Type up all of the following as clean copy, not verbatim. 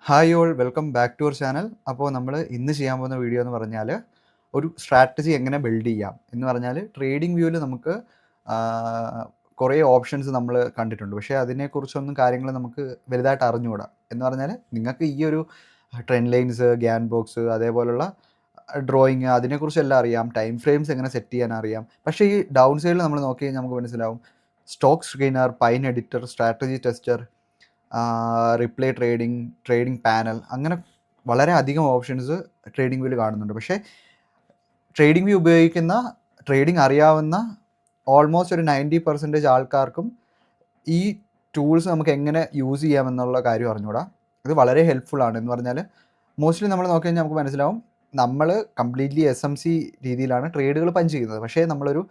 Hi all welcome back to our channel. അപ്പോൾ നമ്മൾ ഇന്ന് ചെയ്യാൻ പോകുന്ന വീഡിയോ എന്ന് പറഞ്ഞാൽ ഒരു സ്ട്രാറ്റജി എങ്ങനെ ബിൽഡ് ചെയ്യാം എന്ന് പറഞ്ഞാൽ ട്രേഡിംഗ് വ്യൂവിൽ നമുക്ക് കുറേ ഓപ്ഷൻസ് നമ്മൾ കണ്ടിട്ടുണ്ട്. പക്ഷേ അതിനെക്കുറിച്ചൊന്നും കാര്യങ്ങൾ നമുക്ക് വലുതായിട്ട് അറിഞ്ഞുകൂടാ. എന്ന് പറഞ്ഞാൽ നിങ്ങൾക്ക് ഈ ഒരു ട്രെൻഡ് ലൈൻസ്, ഗ്യാൻ ബോക്സ്, അതേപോലുള്ള ഡ്രോയിങ് അതിനെക്കുറിച്ചെല്ലാം അറിയാം. ടൈം ഫ്രെയിംസ് എങ്ങനെ സെറ്റ് ചെയ്യാൻ അറിയാം. പക്ഷേ ഈ ഡൗൺ സൈഡിൽ നമ്മൾ നോക്കി കഴിഞ്ഞാൽ നമുക്ക് മനസ്സിലാവും stock screener, pine editor, strategy tester, reply trading panel, അങ്ങനെ വളരെ അധികം ഓപ്ഷൻസ് ട്രേഡിംഗ് വ്യൂവിൽ കാണുന്നുണ്ട്. പക്ഷേ ട്രേഡിംഗ് വ്യൂ ഉപയോഗിക്കുന്ന, ട്രേഡിംഗ് അറിയാവുന്ന ഓൾമോസ്റ്റ് ഒരു 90% ആൾക്കാർക്കും ഈ ടൂൾസ് നമുക്ക് എങ്ങനെ യൂസ് ചെയ്യാമെന്നുള്ള കാര്യം അറിഞ്ഞുകൂടാ. ഇത് വളരെ ഹെൽപ്ഫുള്ളാണ്. എന്ന് പറഞ്ഞാൽ മോസ്റ്റ്ലി നമ്മൾ നോക്കി കഴിഞ്ഞാൽ നമുക്ക് മനസ്സിലാവും നമ്മൾ കംപ്ലീറ്റ്ലി SMC രീതിയിലാണ് ട്രേഡുകൾ പഞ്ച് ചെയ്യുന്നത്. പക്ഷേ നമ്മളൊരു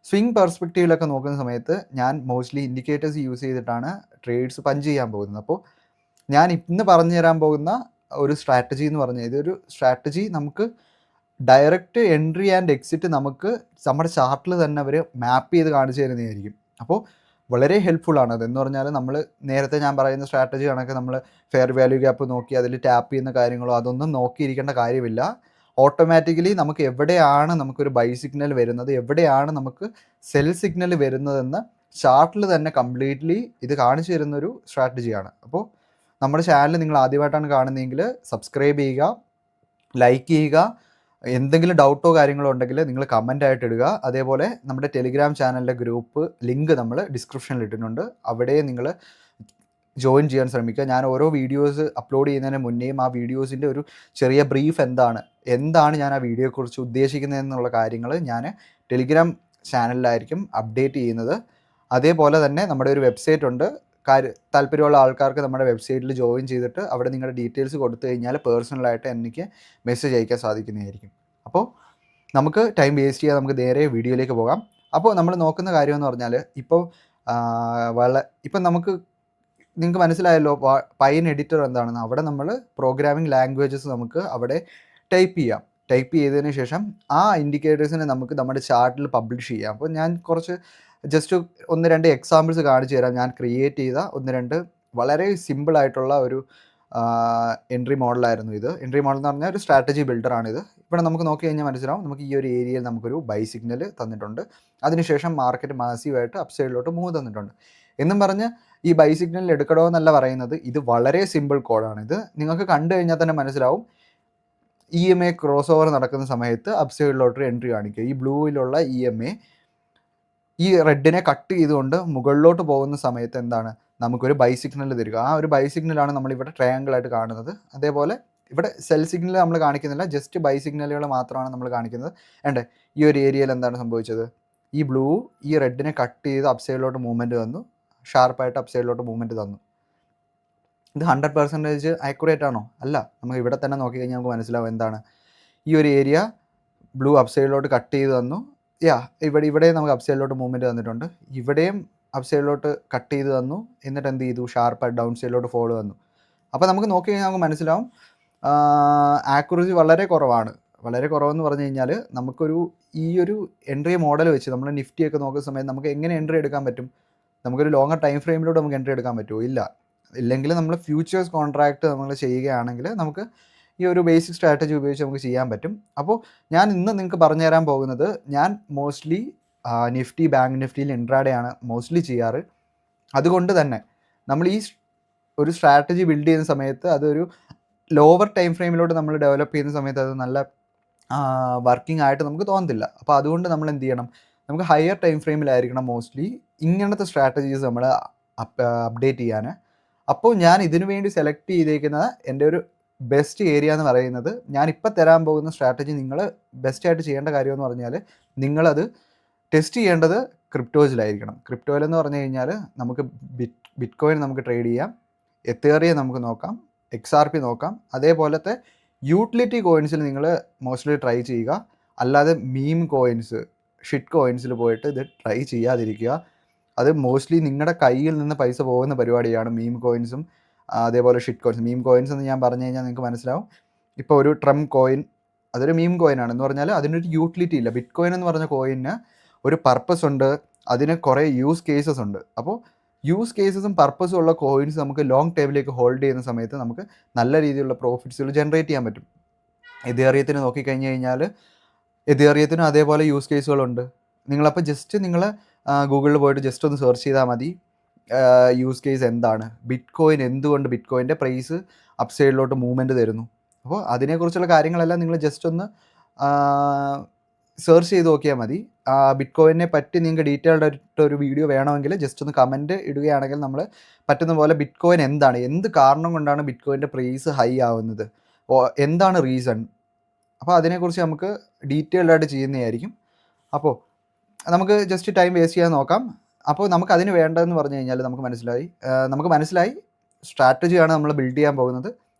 സ്വിംഗ് പെർസ്പെക്റ്റീവിലൊക്കെ നോക്കുന്ന സമയത്ത് ഞാൻ മോസ്റ്റ്ലി ഇൻഡിക്കേറ്റേഴ്സ് യൂസ് ചെയ്തിട്ടാണ് ട്രേഡ്സ് പഞ്ച് ചെയ്യാൻ പോകുന്നത്. അപ്പോൾ ഞാൻ ഇന്ന് പറഞ്ഞു തരാൻ പോകുന്ന ഒരു സ്ട്രാറ്റജി എന്ന് പറഞ്ഞാൽ ഇതൊരു സ്ട്രാറ്റജി നമുക്ക് ഡയറക്റ്റ് എൻട്രി ആൻഡ് എക്സിറ്റ് നമുക്ക് നമ്മുടെ ചാർട്ടിൽ തന്നെ അവർ മാപ്പ് ചെയ്ത് കാണിച്ചു തരുന്നതായിരിക്കും. അപ്പോൾ വളരെ ഹെൽപ്ഫുള്ളാണ് അത്. എന്ന് പറഞ്ഞാൽ നമ്മൾ നേരത്തെ ഞാൻ പറയുന്ന സ്ട്രാറ്റജി കണക്ക് നമ്മൾ ഫെയർ വാല്യൂ ഗ്യാപ്പ് നോക്കി അതിൽ ടാപ്പ് ചെയ്യുന്ന കാര്യങ്ങളോ അതൊന്നും നോക്കിയിരിക്കേണ്ട കാര്യമില്ല. ഓട്ടോമാറ്റിക്കലി നമുക്ക് എവിടെയാണ് നമുക്കൊരു ബൈ സിഗ്നൽ വരുന്നത്, എവിടെയാണ് നമുക്ക് സെൽ സിഗ്നൽ വരുന്നതെന്ന് ചാർട്ടിൽ തന്നെ കംപ്ലീറ്റ്ലി ഇത് കാണിച്ചു തരുന്നൊരു സ്ട്രാറ്റജിയാണ്. അപ്പോൾ നമ്മുടെ ചാനൽ നിങ്ങൾ ആദ്യമായിട്ടാണ് കാണുന്നതെങ്കിൽ സബ്സ്ക്രൈബ് ചെയ്യുക, ലൈക്ക് ചെയ്യുക. എന്തെങ്കിലും ഡൗട്ടോ കാര്യങ്ങളോ ഉണ്ടെങ്കിൽ നിങ്ങൾ കമൻ്റ് ആയിട്ട് ഇടുക. അതേപോലെ നമ്മുടെ ടെലിഗ്രാം ചാനലിൻ്റെ ഗ്രൂപ്പ് ലിങ്ക് നമ്മൾ ഡിസ്ക്രിപ്ഷനിൽ ഇട്ടിട്ടുണ്ട്. അവിടെ നിങ്ങൾ ജോയിൻ ചെയ്യാൻ ശ്രമിക്കുക. ഞാൻ ഓരോ വീഡിയോസ് അപ്ലോഡ് ചെയ്യുന്നതിന് മുന്നേയും ആ വീഡിയോസിൻ്റെ ഒരു ചെറിയ ബ്രീഫ് എന്താണ് ഞാൻ ആ വീഡിയോയെക്കുറിച്ച് ഉദ്ദേശിക്കുന്നതെന്നുള്ള കാര്യങ്ങൾ ഞാൻ ടെലിഗ്രാം ചാനലിലായിരിക്കും അപ്ഡേറ്റ് ചെയ്യുന്നത്. അതേപോലെ തന്നെ നമ്മുടെ ഒരു വെബ്സൈറ്റ് ഉണ്ട്. താല്പര്യമുള്ള ആൾക്കാർക്ക് നമ്മുടെ വെബ്സൈറ്റിൽ ജോയിൻ ചെയ്തിട്ട് അവിടെ നിങ്ങളുടെ ഡീറ്റെയിൽസ് കൊടുത്തു കഴിഞ്ഞാൽ പേഴ്സണലായിട്ട് എനിക്ക് മെസ്സേജ് അയക്കാൻ സാധിക്കുന്നതായിരിക്കും. അപ്പോൾ നമുക്ക് ടൈം വേസ്റ്റ് ചെയ്യാതെ നമുക്ക് നേരെ വീഡിയോയിലേക്ക് പോകാം. അപ്പോൾ നമ്മൾ നോക്കുന്ന കാര്യമെന്ന് പറഞ്ഞാൽ ഇപ്പം നമുക്ക് നിങ്ങൾക്ക് മനസ്സിലായല്ലോ പൈൻ എഡിറ്റർ എന്താണെന്ന്. അവിടെ നമ്മൾ പ്രോഗ്രാമിംഗ് ലാംഗ്വേജസ് നമുക്ക് അവിടെ ടൈപ്പ് ചെയ്യാം. ടൈപ്പ് ചെയ്തതിന് ശേഷം ആ ഇൻഡിക്കേറ്റേഴ്സിനെ നമുക്ക് നമ്മുടെ ചാർട്ടിൽ പബ്ലിഷ് ചെയ്യാം. അപ്പോൾ ഞാൻ കുറച്ച് ജസ്റ്റ് 1-2 എക്സാമ്പിൾസ് കാണിച്ചു തരാം. ഞാൻ ക്രിയേറ്റ് ചെയ്ത 1-2 വളരെ സിമ്പിളായിട്ടുള്ള ഒരു എൻട്രി മോഡലായിരുന്നു ഇത്. എൻട്രി മോഡൽ എന്ന് പറഞ്ഞാൽ ഒരു സ്ട്രാറ്റജി ബിൽഡറാണിത്. ഇവിടെ നമുക്ക് നോക്കി കഴിഞ്ഞാൽ മനസ്സിലാവും നമുക്ക് ഈ ഒരു ഏരിയയിൽ നമുക്കൊരു ബൈ സിഗ്നൽ തന്നിട്ടുണ്ട്. അതിനുശേഷം മാർക്കറ്റ് മാസീവായിട്ട് അപ്സൈഡിലോട്ട് മൂവ് തന്നിട്ടുണ്ട്. എന്നും പറഞ്ഞ് ഈ ബൈ സിഗ്നൽ എടുക്കണമെന്നല്ല പറയുന്നത്. ഇത് വളരെ സിമ്പിൾ കോഡാണ്. ഇത് നിങ്ങൾക്ക് കണ്ടു കഴിഞ്ഞാൽ തന്നെ മനസ്സിലാവും. EMA ക്രോസ് ഓവർ നടക്കുന്ന സമയത്ത് അപ്സൈഡിലോട്ട് എൻട്രി കാണിക്കുക. ഈ ബ്ലൂവിലുള്ള EMA ഈ റെഡിനെ കട്ട് ചെയ്തുകൊണ്ട് മുകളിലോട്ട് പോകുന്ന സമയത്ത് എന്താണ് നമുക്കൊരു ബൈ സിഗ്നൽ തരിക. ആ ഒരു ബൈ സിഗ്നലാണ് നമ്മളിവിടെ ട്രയാങ്കിളായിട്ട് കാണുന്നത്. അതേപോലെ ഇവിടെ സെൽ സിഗ്നൽ നമ്മൾ കാണിക്കുന്നില്ല, ജസ്റ്റ് ബൈ സിഗ്നലുകൾ മാത്രമാണ് നമ്മൾ കാണിക്കുന്നത്. ഉണ്ട് ഈ ഒരു ഏരിയയിൽ എന്താണ് സംഭവിച്ചത്? ഈ ബ്ലൂ ഈ റെഡിനെ കട്ട് ചെയ്ത് അപ്സൈഡിലോട്ട് മൂവ്മെൻറ്റ് തന്നു, ഷാർപ്പായിട്ട് അപ്സൈഡിലോട്ട് മൂവ്മെൻറ്റ് തന്നു. ഇത് 100% ആക്യുറേറ്റ് ആണോ? അല്ല. നമുക്ക് ഇവിടെ തന്നെ നോക്കി കഴിഞ്ഞാൽ നമുക്ക് മനസ്സിലാവും എന്താണ് ഈ ഒരു ഏരിയ ബ്ലൂ അപ്സൈഡിലോട്ട് കട്ട് ചെയ്ത് തന്നു. ഇവിടെയും നമുക്ക് അപ്സൈഡിലോട്ട് മൂവ്മെൻറ്റ് തന്നിട്ടുണ്ട്. ഇവിടെയും അപ്സൈഡിലോട്ട് കട്ട് ചെയ്ത് തന്നു. എന്നിട്ട് എന്ത് ചെയ്തു? ഷാർപ്പായിട്ട് ഡൗൺ സൈഡിലോട്ട് ഫോളോ തന്നു. അപ്പോൾ നമുക്ക് നോക്കി കഴിഞ്ഞാൽ നമുക്ക് മനസ്സിലാവും ആക്യുറസി വളരെ കുറവാണ്. വളരെ കുറവെന്ന് പറഞ്ഞു കഴിഞ്ഞാൽ ഈ ഒരു എൻട്രി മോഡൽ വെച്ച് നമ്മൾ നിഫ്റ്റിയൊക്കെ നോക്കുന്ന സമയത്ത് നമുക്ക് എങ്ങനെ എൻട്രി എടുക്കാൻ പറ്റും? നമുക്കൊരു ലോങ്ങർ ടൈം ഫ്രെയിമിലൂടെ നമുക്ക് എൻട്രി എടുക്കാൻ പറ്റുമോ? ഇല്ലെങ്കിൽ നമ്മൾ ഫ്യൂച്ചേഴ്സ് കോൺട്രാക്റ്റ് നമ്മൾ ചെയ്യുകയാണെങ്കിൽ നമുക്ക് ഈ ഒരു ബേസിക് സ്ട്രാറ്റജി ഉപയോഗിച്ച് നമുക്ക് ചെയ്യാൻ പറ്റും. അപ്പോൾ ഞാൻ ഇന്ന് നിങ്ങൾക്ക് പറഞ്ഞു തരാൻ പോകുന്നത്, ഞാൻ മോസ്റ്റ്ലി നിഫ്റ്റി, ബാങ്ക് നിഫ്റ്റിയിൽ ഇൻട്രാഡേ ആണ് മോസ്റ്റ്ലി ചെയ്യാറ്. അതുകൊണ്ട് തന്നെ നമ്മൾ ഈ ഒരു സ്ട്രാറ്റജി ബിൽഡ് ചെയ്യുന്ന സമയത്ത് അതൊരു ലോവർ ടൈം ഫ്രെയിമിലോട്ട് നമ്മൾ ഡെവലപ്പ് ചെയ്യുന്ന സമയത്ത് അത് നല്ല വർക്കിംഗ് ആയിട്ട് നമുക്ക് തോന്നത്തില്ല. അപ്പോൾ അതുകൊണ്ട് നമ്മൾ എന്ത് ചെയ്യണം? നമുക്ക് ഹയർ ടൈം ഫ്രെയിമിലായിരിക്കണം മോസ്റ്റ്ലി ഇങ്ങനത്തെ സ്ട്രാറ്റജീസ് നമ്മൾ അപ്ഡേറ്റ് ചെയ്യാൻ. അപ്പോൾ ഞാൻ ഇതിനു വേണ്ടി സെലക്ട് ചെയ്തേക്കുന്ന എൻ്റെ ഒരു ബെസ്റ്റ് ഏരിയ എന്ന് പറയുന്നത്, ഞാനിപ്പോൾ തരാൻ പോകുന്ന സ്ട്രാറ്റജി നിങ്ങൾ ബെസ്റ്റായിട്ട് ചെയ്യേണ്ട കാര്യമെന്ന് പറഞ്ഞാൽ നിങ്ങളത് ടെസ്റ്റ് ചെയ്യേണ്ടത് ക്രിപ്റ്റോസിലായിരിക്കണം. ക്രിപ്റ്റോയിലെന്ന് പറഞ്ഞു കഴിഞ്ഞാൽ നമുക്ക് ബിറ്റ് കോയിൻ നമുക്ക് ട്രേഡ് ചെയ്യാം, എത്തേറിയം നമുക്ക് നോക്കാം, XRP നോക്കാം. അതേപോലത്തെ യൂട്ടിലിറ്റി കോയിൻസിൽ നിങ്ങൾ മോസ്റ്റ്ലി ട്രൈ ചെയ്യുക. അല്ലാതെ മീം കോയിൻസ്, ഷിറ്റ് കോയിൻസിൽ പോയിട്ട് ഇത് ട്രൈ ചെയ്യാതിരിക്കുക. അത് മോസ്റ്റ്ലി നിങ്ങളുടെ കയ്യിൽ നിന്ന് പൈസ പോകുന്ന പരിപാടിയാണ് മീം കോയിൻസും അതേപോലെ ഷിറ്റ് കോയിൻസ്. മീം കോയിൻസ് എന്ന് ഞാൻ പറഞ്ഞു കഴിഞ്ഞാൽ നിങ്ങൾക്ക് മനസ്സിലാവും. ഇപ്പോൾ ഒരു ട്രംപ് കോയിൻ അതൊരു മീം കോയിനാണ്. എന്ന് പറഞ്ഞാൽ അതിനൊരു യൂട്ടിലിറ്റി ഇല്ല. ബിറ്റ് കോയിൻ എന്ന് പറഞ്ഞ കോയിന് ഒരു പർപ്പസ് ഉണ്ട്, അതിന് കുറേ യൂസ് കേസസ് ഉണ്ട്. അപ്പോൾ യൂസ് കേസസും പർപ്പസും ഉള്ള കോയിൻസ് നമുക്ക് ലോങ് ടൈമിലേക്ക് ഹോൾഡ് ചെയ്യുന്ന സമയത്ത് നമുക്ക് നല്ല രീതിയിലുള്ള പ്രോഫിറ്റ്സുകൾ ജനറേറ്റ് ചെയ്യാൻ പറ്റും. എതേറിയത്തിന് നോക്കിക്കഴിഞ്ഞ് കഴിഞ്ഞാൽ എതേറിയത്തിനും അതേപോലെ യൂസ് കേസുകളുണ്ട്. നിങ്ങളപ്പോൾ ജസ്റ്റ് നിങ്ങൾ ഗൂഗിളിൽ പോയിട്ട് ജസ്റ്റ് ഒന്ന് സെർച്ച് ചെയ്താൽ മതി യൂസ് കേസ് എന്താണ്, ബിറ്റ് കോയിൻ എന്തുകൊണ്ട് ബിറ്റ് കോയിൻ്റെ പ്രൈസ് അപ്പ് സൈഡിലോട്ട് മൂവ്മെൻറ്റ് തരുന്നു. അപ്പോൾ അതിനെക്കുറിച്ചുള്ള കാര്യങ്ങളെല്ലാം നിങ്ങൾ ജസ്റ്റ് ഒന്ന് സെർച്ച് ചെയ്ത് നോക്കിയാൽ മതി. ബിറ്റ് കോയിനെ പറ്റി നിങ്ങൾക്ക് ഡീറ്റെയിൽഡ് ആയിട്ട് ഒരു വീഡിയോ വേണമെങ്കിൽ ജസ്റ്റ് ഒന്ന് കമൻറ്റ് ഇടുകയാണെങ്കിൽ നമ്മൾ പറ്റുന്ന പോലെ ബിറ്റ് കോയിൻ എന്താണ്, എന്ത് കാരണം കൊണ്ടാണ് ബിറ്റ് കോയിൻ്റെ പ്രൈസ് ഹൈ ആവുന്നത്, എന്താണ് റീസൺ, അപ്പോൾ അതിനെക്കുറിച്ച് നമുക്ക് ഡീറ്റെയിൽഡ് ആയിട്ട് ചെയ്യുന്നതായിരിക്കും. അപ്പോൾ നമുക്ക് ജസ്റ്റ് ടൈം വേസ്റ്റ് ചെയ്യാൻ നോക്കാം. അപ്പോൾ നമുക്ക് അതിന് വേണ്ടതെന്ന് പറഞ്ഞു കഴിഞ്ഞാൽ നമുക്ക് മനസ്സിലായി സ്ട്രാറ്റജിയാണ് നമ്മൾ ബിൽഡ് ചെയ്യാൻ പോകുന്നത്.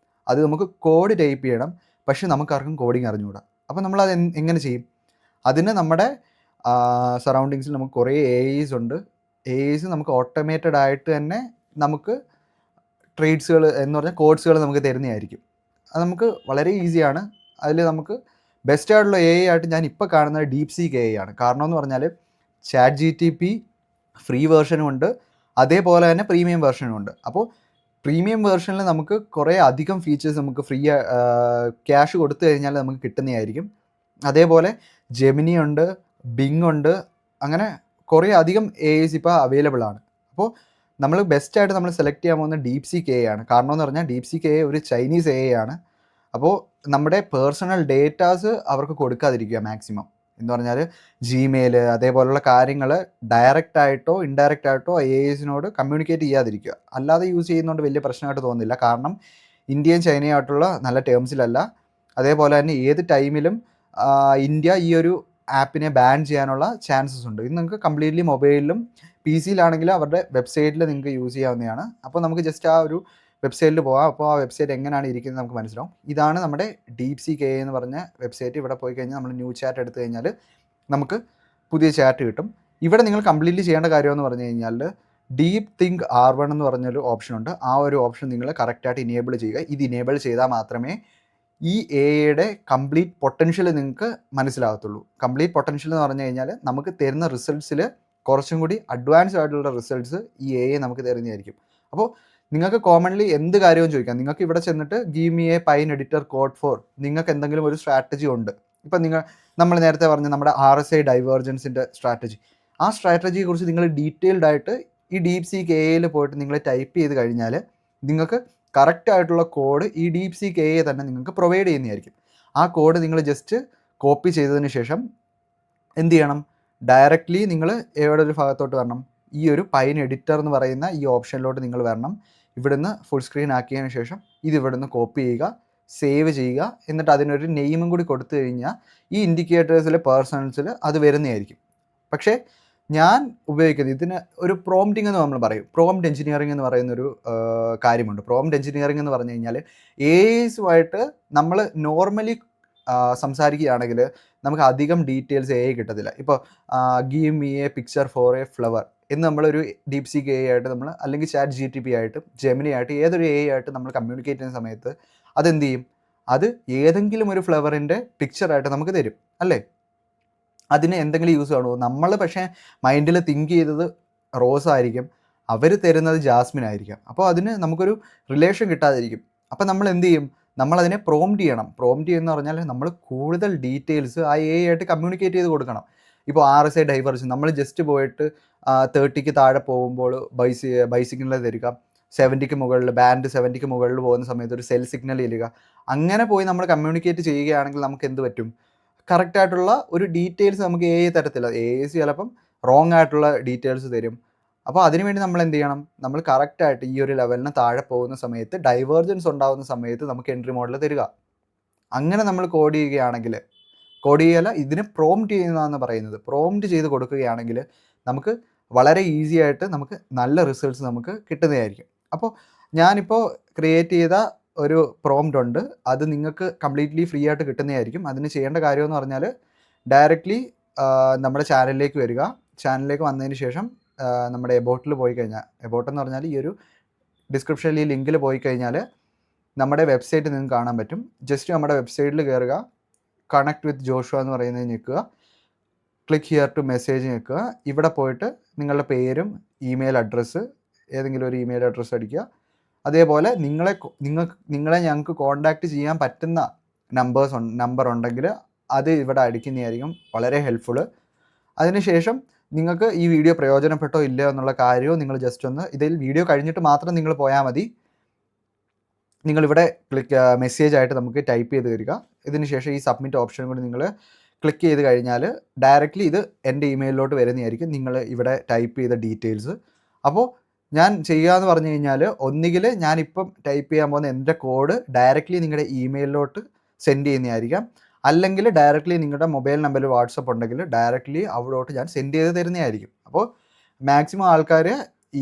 അത് നമുക്ക് കോഡ് ടൈപ്പ് ചെയ്യണം, പക്ഷേ നമുക്കാർക്കും കോഡിങ് അറിഞ്ഞുകൂടാ. അപ്പോൾ നമ്മളത് എങ്ങനെ ചെയ്യും? അതിന് നമ്മുടെ സറൗണ്ടിങ്സിൽ നമുക്ക് കുറേ AIs ഉണ്ട്. AIs നമുക്ക് ഓട്ടോമേറ്റഡ് ആയിട്ട് തന്നെ നമുക്ക് ട്രേഡ്സുകൾ എന്ന് പറഞ്ഞാൽ കോഡ്സുകൾ നമുക്ക് തരുന്നതായിരിക്കും. അത് നമുക്ക് വളരെ ഈസിയാണ്. അതിൽ നമുക്ക് ബെസ്റ്റ് ആയിട്ടുള്ള AI ആയിട്ട് ഞാൻ ഇപ്പോൾ കാണുന്നത് DeepSeek AI ആണ്. കാരണം എന്ന് പറഞ്ഞാൽ ChatGPT ഫ്രീ വേർഷനും ഉണ്ട്, അതേപോലെ തന്നെ പ്രീമിയം വേർഷനും ഉണ്ട്. അപ്പോൾ പ്രീമിയം വേർഷനിൽ നമുക്ക് കുറേ അധികം ഫീച്ചേഴ്സ് നമുക്ക് ഫ്രീ ക്യാഷ് കൊടുത്തു കഴിഞ്ഞാൽ നമുക്ക് കിട്ടുന്നതായിരിക്കും. അതേപോലെ ജെമിനി ഉണ്ട്, ബിങ് ഉണ്ട്, അങ്ങനെ കുറേ അധികം AIs ഇപ്പോൾ അവൈലബിൾ ആണ്. അപ്പോൾ നമ്മൾ ബെസ്റ്റായിട്ട് നമ്മൾ സെലക്ട് ചെയ്യാൻ പോകുന്ന DeepSeek AI ആണ്. കാരണം എന്ന് പറഞ്ഞാൽ DeepSeek AI ഒരു ചൈനീസ് AI ആണ്. അപ്പോൾ നമ്മുടെ പേഴ്സണൽ ഡേറ്റാസ് അവർക്ക് കൊടുക്കാതിരിക്കുക മാക്സിമം. എന്ന് പറഞ്ഞാൽ Gmail അതേപോലുള്ള കാര്യങ്ങൾ ഡയറക്റ്റായിട്ടോ ഇൻഡയറക്റ്റായിട്ടോ AIസിനോട് കമ്മ്യൂണിക്കേറ്റ് ചെയ്യാതിരിക്കുക. അല്ലാതെ യൂസ് ചെയ്യുന്നതുകൊണ്ട് വലിയ പ്രശ്നമായിട്ട് തോന്നുന്നില്ല. കാരണം ഇന്ത്യയും ചൈനയായിട്ടുള്ള നല്ല ടേംസിലല്ല. അതേപോലെ തന്നെ ഏത് ടൈമിലും ഇന്ത്യ ഈ ഒരു ആപ്പിനെ ബാൻ ചെയ്യാനുള്ള ചാൻസസ് ഉണ്ട്. ഇത് നിങ്ങൾക്ക് കംപ്ലീറ്റ്ലി മൊബൈലിലും PC-യിലാണെങ്കിലും അവരുടെ വെബ്സൈറ്റിൽ നിങ്ങൾക്ക് യൂസ് ചെയ്യാവുന്നതാണ്. അപ്പോൾ നമുക്ക് ജസ്റ്റ് ആ ഒരു വെബ്സൈറ്റിൽ പോകാം. അപ്പോൾ ആ വെബ്സൈറ്റ് എങ്ങനെയാണ് ഇരിക്കുന്നത് നമുക്ക് മനസ്സിലാവും. ഇതാണ് നമ്മുടെ DeepSeek AI എന്ന് പറഞ്ഞ വെബ്സൈറ്റ്. ഇവിടെ പോയി കഴിഞ്ഞാൽ നമ്മൾ ന്യൂ ചാറ്റ് എടുത്തു കഴിഞ്ഞാൽ നമുക്ക് പുതിയ ചാറ്റ് കിട്ടും. ഇവിടെ നിങ്ങൾ കംപ്ലീറ്റ്ലി ചെയ്യേണ്ട കാര്യമെന്ന് പറഞ്ഞു കഴിഞ്ഞാൽ DeepThink R1 എന്ന് പറഞ്ഞൊരു ഓപ്ഷൻ ഉണ്ട്. ആ ഒരു ഓപ്ഷൻ നിങ്ങൾ കറക്റ്റായിട്ട് ഇനേബിൾ ചെയ്യുക. ഇത് ഇനേബിൾ ചെയ്താൽ മാത്രമേ ഈ AIയുടെ കംപ്ലീറ്റ് പൊട്ടൻഷ്യൽ നിങ്ങൾക്ക് മനസ്സിലാകത്തുള്ളൂ. കംപ്ലീറ്റ് പൊട്ടൻഷ്യൽ എന്ന് പറഞ്ഞു കഴിഞ്ഞാൽ നമുക്ക് തരുന്ന റിസൾട്ട്സിൽ കുറച്ചും കൂടി അഡ്വാൻസ് ആയിട്ടുള്ള റിസൾട്ട്സ് ഈ AI നമുക്ക് തരുന്നതായിരിക്കും. അപ്പോൾ നിങ്ങൾക്ക് കോമൺലി എന്ത് കാര്യവും ചോദിക്കാം. നിങ്ങൾക്ക് ഇവിടെ ചെന്നിട്ട് give me a pine editor code for, നിങ്ങൾക്ക് എന്തെങ്കിലും ഒരു സ്ട്രാറ്റജി ഉണ്ട്. ഇപ്പം നമ്മൾ നേരത്തെ പറഞ്ഞ നമ്മുടെ RSI ഡൈവേർജൻസിൻ്റെ സ്ട്രാറ്റജി, ആ സ്ട്രാറ്റജിയെ കുറിച്ച് നിങ്ങൾ ഡീറ്റെയിൽഡ് ആയിട്ട് ഈ DeepSeek AIയിൽ പോയിട്ട് നിങ്ങൾ ടൈപ്പ് ചെയ്ത് കഴിഞ്ഞാൽ നിങ്ങൾക്ക് കറക്റ്റായിട്ടുള്ള കോഡ് ഈ DeepSeek AI തന്നെ നിങ്ങൾക്ക് പ്രൊവൈഡ് ചെയ്യുന്നതായിരിക്കും. ആ കോഡ് നിങ്ങൾ ജസ്റ്റ് കോപ്പി ചെയ്തതിന് ശേഷം എന്ത് ചെയ്യണം? ഡയറക്റ്റ്ലി നിങ്ങൾ എവിടെ ഒരു ഭാഗത്തോട്ട് വരണം? ഈ ഒരു പൈൻ എഡിറ്റർ എന്ന് പറയുന്ന ഈ ഓപ്ഷനിലോട്ട് നിങ്ങൾ വരണം. ഇവിടുന്ന് ഫുൾ സ്ക്രീൻ ആക്കിയതിന് ശേഷം ഇത് ഇവിടുന്ന് കോപ്പി ചെയ്യുക, സേവ് ചെയ്യുക. എന്നിട്ട് അതിനൊരു നെയിമും കൂടി കൊടുത്തു കഴിഞ്ഞാൽ ഈ ഇൻഡിക്കേറ്റേഴ്സിൽ പേഴ്സൺസിൽ അത് വരുന്നതായിരിക്കും. പക്ഷേ ഞാൻ ഉപയോഗിക്കുന്നത് ഇതിന് ഒരു പ്രോംപ്റ്റിംഗ് എന്ന് നമ്മൾ പറയും. പ്രോംപ്റ്റ് എഞ്ചിനീയറിംഗ് എന്ന് പറയുന്നൊരു കാര്യമുണ്ട്. പ്രോംപ്റ്റ് എഞ്ചിനീയറിംഗ് എന്ന് പറഞ്ഞു കഴിഞ്ഞാൽ AIസുമായിട്ട് നമ്മൾ നോർമലി സംസാരിക്കുകയാണെങ്കിൽ നമുക്ക് അധികം ഡീറ്റെയിൽസ് AI കിട്ടത്തില്ല. ഇപ്പോൾ give me A picture four A flower എന്ന് നമ്മളൊരു DeepSeek AI ആയിട്ട് നമ്മൾ അല്ലെങ്കിൽ ChatGPT ആയിട്ടും ജെമിനി ആയിട്ട് ഏതൊരു AI ആയിട്ട് നമ്മൾ കമ്മ്യൂണിക്കേറ്റ് ചെയ്യുന്ന സമയത്ത് അതെന്ത് ചെയ്യും? അത് ഏതെങ്കിലും ഒരു ഫ്ലവറിൻ്റെ പിക്ചറായിട്ട് നമുക്ക് തരും, അല്ലേ? അതിന് എന്തെങ്കിലും യൂസ് കാണുമോ? നമ്മൾ പക്ഷേ മൈൻഡിൽ തിങ്ക് ചെയ്തത് റോസ് ആയിരിക്കും, അവർ തരുന്നത് ജാസ്മിൻ ആയിരിക്കാം. അപ്പോൾ അതിന് നമുക്കൊരു റിലേഷൻ കിട്ടാതിരിക്കും. അപ്പോൾ നമ്മൾ എന്ത് ചെയ്യും? നമ്മളതിനെ പ്രോംപ്റ്റ് ചെയ്യണം. പ്രോംപ്റ്റ് ചെയ്യുന്ന പറഞ്ഞാൽ നമ്മൾ കൂടുതൽ ഡീറ്റെയിൽസ് ആ AI ആയിട്ട് കമ്മ്യൂണിക്കേറ്റ് ചെയ്ത് കൊടുക്കണം. ഇപ്പോൾ RSI ഡൈവേർജൻ നമ്മൾ ജസ്റ്റ് പോയിട്ട് 30ക്ക് താഴെ പോകുമ്പോൾ ബൈ സിഗ്നൽ തരിക, 70ക്ക് മുകളിൽ ബാൻഡ് 70ക്ക് മുകളിൽ പോകുന്ന സമയത്ത് ഒരു സെൽ സിഗ്നൽ തരിക. അങ്ങനെ പോയി നമ്മൾ കമ്മ്യൂണിക്കേറ്റ് ചെയ്യുകയാണെങ്കിൽ നമുക്ക് എന്ത് പറ്റും? കറക്റ്റായിട്ടുള്ള ഒരു ഡീറ്റെയിൽസ് നമുക്ക് AI തരത്തില്ല. AIs ചിലപ്പം റോങ് ആയിട്ടുള്ള ഡീറ്റെയിൽസ് തരും. അപ്പോൾ അതിനുവേണ്ടി നമ്മൾ എന്ത് ചെയ്യണം? നമ്മൾ കറക്റ്റായിട്ട് ഈ ഒരു ലെവലിന് താഴെ പോകുന്ന സമയത്ത് ഡൈവേർജൻസ് ഉണ്ടാകുന്ന സമയത്ത് നമുക്ക് എൻട്രി മോഡൽ തരിക. അങ്ങനെ നമ്മൾ കോഡ് ചെയ്യുകയാണെങ്കിൽ, കോഡ് ചെയ്യല്ല, ഇതിന് പ്രോംപ്റ്റ് ചെയ്യുന്നതെന്ന് പറയുന്നത്, പ്രോംപ്റ്റ് ചെയ്ത് കൊടുക്കുകയാണെങ്കിൽ നമുക്ക് വളരെ ഈസി ആയിട്ട് നമുക്ക് നല്ല റിസൾട്ട്സ് നമുക്ക് കിട്ടുന്നതായിരിക്കും. അപ്പോൾ ഞാനിപ്പോൾ ക്രിയേറ്റ് ചെയ്ത ഒരു പ്രോംപ്റ്റ് ഉണ്ട്, അത് നിങ്ങൾക്ക് കംപ്ലീറ്റ്ലി ഫ്രീ ആയിട്ട് കിട്ടുന്നതായിരിക്കും. അതിന് ചെയ്യേണ്ട കാര്യമെന്ന് പറഞ്ഞാൽ ഡയറക്റ്റ്ലി നമ്മുടെ ചാനലിലേക്ക് വരിക. ചാനലിലേക്ക് വന്നതിന് ശേഷം നമ്മുടെ എബോട്ടിൽ പോയി കഴിഞ്ഞാൽ, എബോട്ട് എന്ന് പറഞ്ഞാൽ ഈ ഒരു ഡിസ്ക്രിപ്ഷനിൽ ഈ ലിങ്കിൽ പോയി കഴിഞ്ഞാൽ നമ്മുടെ വെബ്സൈറ്റ് നിങ്ങൾക്ക് കാണാൻ പറ്റും. ജസ്റ്റ് നമ്മുടെ വെബ്സൈറ്റിൽ കയറുക, കണക്ട് വിത്ത് ജോഷുവ എന്ന് പറയുന്നത് ഞെക്കുക, ക്ലിക്ക് ഹിയർ ടു മെസ്സേജ് ഞെക്കുക. ഇവിടെ പോയിട്ട് നിങ്ങളുടെ പേരും ഇമെയിൽ അഡ്രസ്സ് ഏതെങ്കിലും ഒരു ഇമെയിൽ അഡ്രസ്സ് അടിക്കുക. അതേപോലെ നിങ്ങളെ ഞങ്ങൾക്ക് കോൺടാക്റ്റ് ചെയ്യാൻ പറ്റുന്ന നമ്പർ ഉണ്ടെങ്കിൽ അത് ഇവിടെ അടിക്കുന്നതായിരിക്കും വളരെ ഹെൽപ്ഫുള്ള്. അതിനുശേഷം നിങ്ങൾക്ക് ഈ വീഡിയോ പ്രയോജനപ്പെട്ടോ ഇല്ലയോ എന്നുള്ള കാര്യവും നിങ്ങൾ ജസ്റ്റ് ഒന്ന് ഇതിൽ വീഡിയോ കഴിഞ്ഞിട്ട് മാത്രം നിങ്ങൾ പോയാൽ മതി. നിങ്ങളിവിടെ മെസ്സേജ് ആയിട്ട് നമുക്ക് ടൈപ്പ് ചെയ്ത് തരിക. ഇതിന് ശേഷം ഈ സബ്മിറ്റ് ഓപ്ഷൻ കൂടി നിങ്ങൾ ക്ലിക്ക് ചെയ്ത് കഴിഞ്ഞാൽ ഡയറക്റ്റ്ലി ഇത് എൻ്റെ ഇമെയിലിലോട്ട് വരുന്നതായിരിക്കും, നിങ്ങൾ ഇവിടെ ടൈപ്പ് ചെയ്ത ഡീറ്റെയിൽസ്. അപ്പോൾ ഞാൻ ചെയ്യാമെന്ന് പറഞ്ഞു കഴിഞ്ഞാൽ ഒന്നുകിൽ ഞാനിപ്പം ടൈപ്പ് ചെയ്യാൻ പോകുന്ന എൻ്റെ കോഡ് ഡയറക്റ്റ്ലി നിങ്ങളുടെ ഇമെയിലിലോട്ട് സെൻഡ് ചെയ്യുന്നതായിരിക്കാം, അല്ലെങ്കിൽ ഡയറക്റ്റ്ലി നിങ്ങളുടെ മൊബൈൽ നമ്പറിൽ വാട്സപ്പ് ഉണ്ടെങ്കിൽ ഡയറക്റ്റ്ലി അവിടോട്ട് ഞാൻ സെൻഡ് ചെയ്ത് തരുന്നതായിരിക്കും. അപ്പോൾ മാക്സിമം ആൾക്കാർ